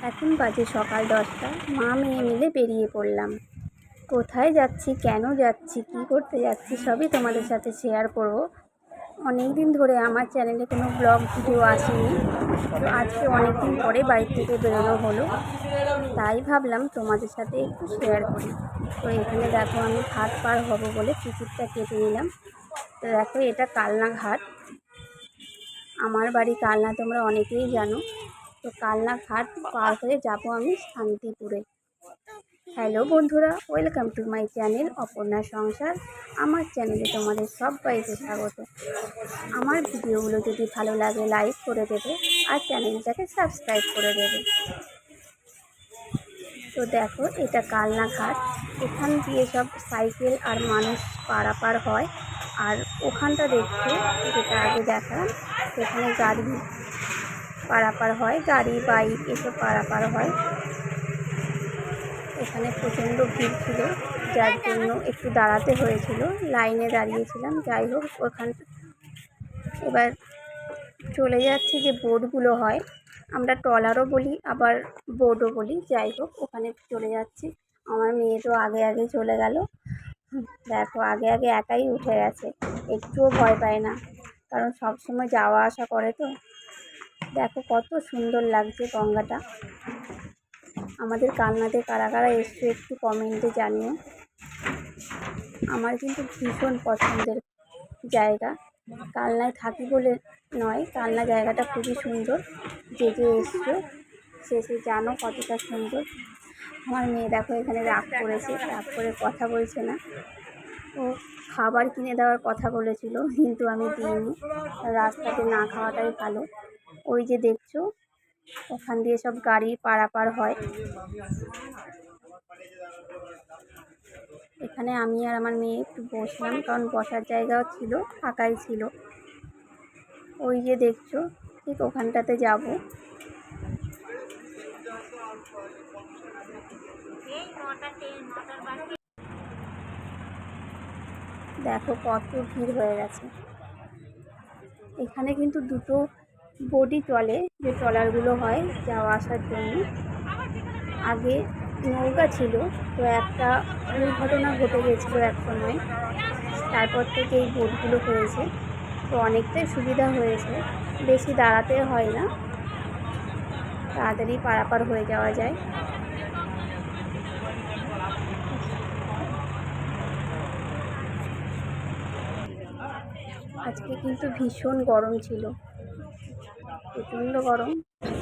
এখন বাজে সকাল 10টা। মা মেয়ে মিলে বেরিয়ে পড়লাম। কোথায় যাচ্ছি, কেন যাচ্ছি, কী করতে যাচ্ছি সবই তোমাদের সাথে শেয়ার করব। অনেক দিন ধরে আমার চ্যানেলে কোনো ব্লগ ভিডিও আসেনি, তো আজকে অনেক দিন পরে বাড়ি থেকে বেরোনো হলো, তাই ভাবলাম তোমাদের সাথে একটু শেয়ার করি। তো এখানে দেখো আমি ঘাট পার হব বলে টিকিটটা কেটে নিলাম। তো দেখো এটা কালনা ঘাট। আমার বাড়ি কালনা, তোমরা অনেকেই জানো। তো কালনা ঘাট পার হয়ে যাব আমি শান্তিপুরে। হ্যালো বন্ধুরা, welcome to my channel Aparna সংসার। আমার চ্যানেলে তোমাদের সবাইকে স্বাগত। আমার ভিডিওগুলো যদি ভালো লাগে লাইক করে দেবে আর চ্যানেলটাকে সাবস্ক্রাইব করে দেবে। তো দেখো এটা কালনা ঘাট। এখান দিয়ে সব সাইকেল আর মানুষ পারাপার হয়। আর ওখানটা দেখছো যেটা আগে দেখালাম, সেখানে গাড়ি পারাপার হয়, গাড়ি বাইক এসব পারাপার হয়। এখানে প্রচণ্ড ভিড় ছিল, যার জন্য একটু দাঁড়াতে হয়েছিল, লাইনে দাঁড়িয়েছিলাম। যাই হোক, ওখানটা এবার চলে যাচ্ছে যে বোটগুলো হয়, আমরা ট্রলারও বলি আবার বোটও বলি। যাই হোক, ওখানে চলে যাচ্ছি। আমার মেয়ে তো আগে আগে চলে গেল। দেখো আগে আগে একাই উঠে গেছে, একটুও ভয় পায় না, কারণ সব সময় যাওয়া আসা করে। তো দেখো কত সুন্দর লাগছে গঙ্গাটা। আমাদের কালনাতে কারা কারা এসছো একটু কমেন্টে জানিও। আমার কিন্তু ভীষণ পছন্দের জায়গা। কালনায় থাকি বলে নয়, কালনা জায়গাটা খুবই সুন্দর। যে যে এসছো সে জানো কতটা সুন্দর। আমার মেয়ে দেখো এখানে রাগ করেছে, রাগ করে কথা বলছে না। ও খাবার কিনে দেওয়ার কথা বলেছিল, কিন্তু আমি দিইনি। রাস্তাতে না খাওয়াটাই ভালো। ওই যে দেখছো ওখান দিয়ে সব গাড়ি পারাপার হয়। এখানে আমি আর আমার মেয়ে একটু বসলাম, কারণ বসার জায়গাও ছিল, ফাঁকাই ছিল। ওই যে দেখছো ঠিক ওখানটাতে যাব। দেখো কত ভিড় হয়ে গেছে। এখানে কিন্তু দুটো বোটই চলে, যে ট্রলারগুলো হয় যাওয়া আসার জন্য। আগে নৌকা ছিল, তো একটা দুর্ঘটনা ঘটে গেছিলো এক সময়, তারপর থেকে এই বোটগুলো হয়েছে। তো অনেকটাই সুবিধা হয়েছে, বেশি দাঁড়াতে হয় না, তাড়াতাড়ি পারাপার হয়ে যাওয়া যায়। আজকে কিন্তু ভীষণ গরম ছিল, প্রচণ্ড গরম।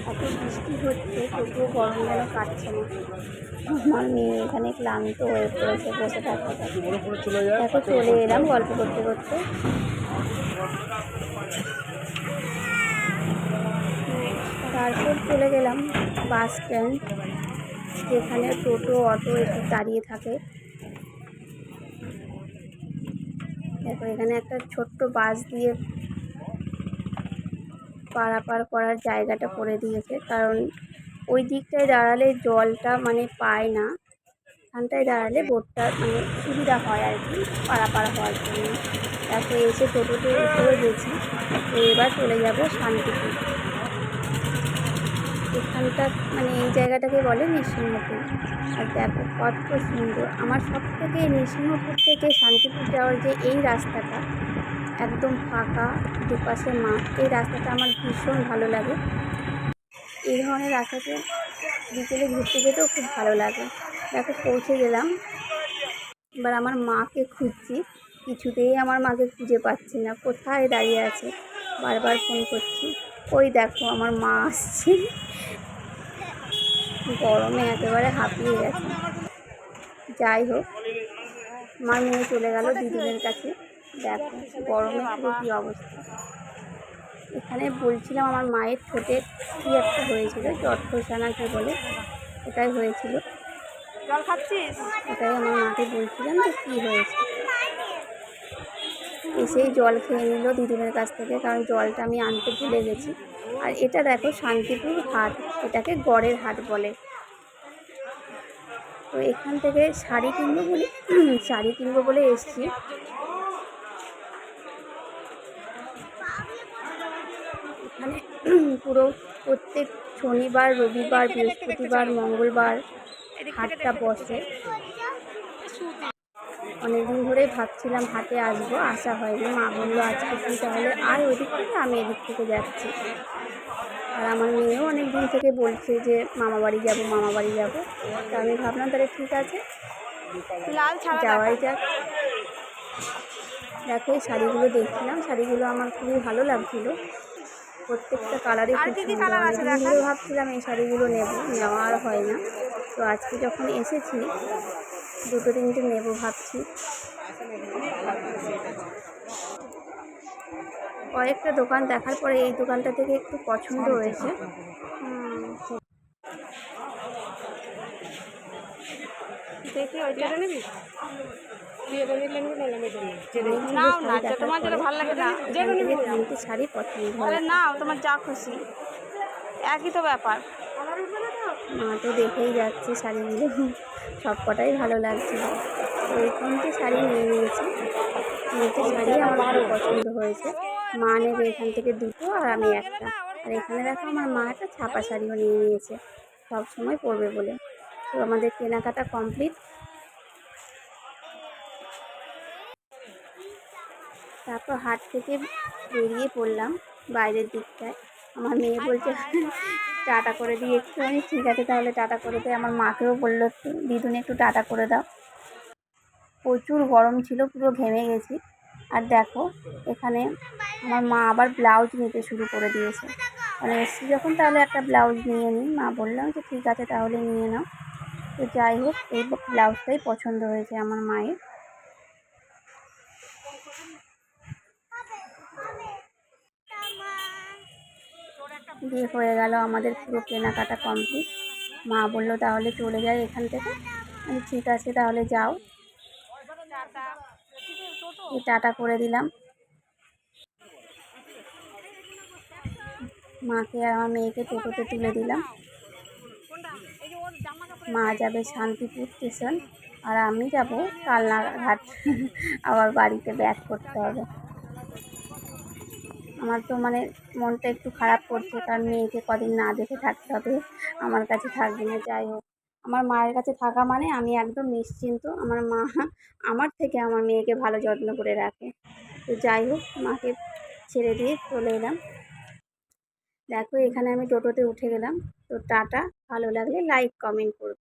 এত বৃষ্টি হচ্ছে তবুও গরম যেন কাটছে না। আমার মেয়ে এখানে ক্লান্ত হয়ে পড়েছে বসে থাকতে থাকতে। দেখো চলে এলাম গল্প করতে করতে। তারপর চলে গেলাম বাস স্ট্যান্ড, যেখানে টোটো অটো এসব দাঁড়িয়ে থাকে। দেখো এখানে একটা ছোট্ট বাস দিয়ে পারাপার করার জায়গাটা করে দিয়েছে, কারণ ওই দিকটায় দাঁড়ালে জলটা মানে পায় না, এখানটায় দাঁড়ালে বোটটা মানে সুবিধা হয় আর কি পারাপার হওয়ার জন্য। তারপরে এসে টোটোতে উঠেও গেছি। তো এবার চলে যাব শান্তিপুর। এখানটা মানে এই জায়গাটাকে বলে নৃসিংহপুর। আর দেখো কত সুন্দর। আমার সব থেকে নৃসিংহপুর থেকে শান্তিপুর যাওয়ার যে এই রাস্তাটা একদম ফাঁকা, দুপাশে মাঠ, এই রাস্তাটা আমার ভীষণ ভালো লাগে। এই ধরনের রাস্তাতে বিকেলে ঘুরতে যেতেও খুব ভালো লাগে। দেখো পৌঁছে গেলাম। এবার আমার মাকে খুঁজছি, কিছুতেই আমার মাকে খুঁজে পাচ্ছি না, কোথায় দাঁড়িয়ে আছে, বারবার ফোন করছি। ওই দেখো আমার মা আসছে, গরমে একেবারে হাঁপিয়ে গেছে। যাই হোক, আমার মেয়ে চলে গেল দিদিদের কাছে। দেখো গরমে পুরো কী অবস্থা। এখানে বলছিলাম আমার মায়ের ঠোঁটে কী একটা হয়েছিল, জটখোসা না কী বলে, ওটাই হয়েছিল। জল খাচ্ছিস? ওটাই আমার মাকে বলছিলাম যে কী হয়েছে। এসেই জল খেয়ে নিল দিদিদের কাছ থেকে, কারণ জলটা আমি আনতে ভুলে গেছি। আর এটা দেখো শান্তিপুর হাট, এটাকে গড়ের হাট বলে। তো এখান থেকে শাড়ি কিনবো বলে এসছি। এখানে পুরো প্রত্যেক শনিবার, রবিবার, বৃহস্পতিবার, মঙ্গলবার হাটটা বসে। অনেকদিন ধরেই ভাবছিলাম হাটে আসবো, আসা হয়নি। মা বললো আজকে তুই তাহলে আয় ওদিক থেকে, আমি এদিক থেকে যাচ্ছি। আর আমার মেয়েও অনেক দিন থেকে বলছে যে মামা বাড়ি যাবো, মামা বাড়ি যাবো। তো আমি ভাবলাম তাহলে ঠিক আছে, যাওয়াই যাক। দেখো এই শাড়িগুলো দেখছিলাম, শাড়িগুলো আমার খুবই ভালো লাগছিলো। প্রত্যেকটা কালারই খুব সুন্দর। অনেকদিন ধরে ভাবছিলাম এই শাড়িগুলো নেওয়া আর হয় না। তো আজকে যখন এসেছি দুটো তিনটে নেবো ভাবছি। কয়েকটা দোকান দেখার পরে এই দোকানটা থেকে একটু পছন্দ হয়েছে। দেখি ওইটা নিবি তিনটে শাড়ি পছন্দ হয়। নাও, তোমার যা খুশি, একই তো ব্যাপার। মা তো দেখেই যাচ্ছে শাড়িগুলো, সব কটাই ভালো লাগছিল। ওই তিনটে শাড়ি নিয়ে নিয়েছি। তিনটে শাড়ি আমার খুব পছন্দ হয়েছে। মা নেবে এখান থেকে দুটো আর আমি একটা। আর এখানে দেখো আমার মা একটা ছাপা শাড়িও নিয়ে নিয়েছে, সব সময় পরবে বলে। তো আমাদের কেনাকাটা কমপ্লিট। তারপর হাট থেকে বেরিয়ে পড়লাম বাইরের দিকটায়। আমার মেয়ে বলছে টাটা করে দিই একটুখানি। ঠিক আছে তাহলে টাটা করে দে। আমার মাকেও বললো একটু দিদুনি একটু টাটা করে দাও। প্রচুর গরম ছিল, পুরো ঘেমে গেছি। আর দেখো এখানে আমার মা আবার ব্লাউজ নিতে শুরু করে দিয়েছে। মানে এসছি যখন তাহলে একটা ব্লাউজ নিয়ে নিই। মা বললাম যে ঠিক আছে তাহলে নিয়ে নাও। তো যাই হোক এই ব্লাউজটাই পছন্দ হয়েছে আমার মায়ের। দিয়ে হয়ে গেল আমাদের পুরো কেনাকাটা কমপ্লিট। মা বললো তাহলে চলে যাই এখান থেকে। আমি ঠিক আছে তাহলে যাও। এই টাটা করে দিলাম মাকে আর আমার মেয়েকে। টোটোতে তুলে দিলাম। মা যাবে শান্তিপুর স্টেশন আর আমি যাব কালনাঘাট। আবার বাড়িতে ব্যাক করতে হবে। আমার তো মানে মনটা একটু খারাপ করছে, কারণ মেয়েকে কদিন না দেখে থাকতে হবে, আমার কাছে থাকবে না। যাই হোক আমার মায়ের কাছে থাকা মানে আমি একদম নিশ্চিন্ত। আমার মা আমার থেকে আমার মেয়েকে ভালো যত্ন করে রাখে। তো যাই হোক মাকে ছেড়ে দিয়ে চলে এলাম। দেখো এখানে আমি টোটোতে উঠে গেলাম। তো টাটা, ভালো লাগলে লাইক কমেন্ট করবে।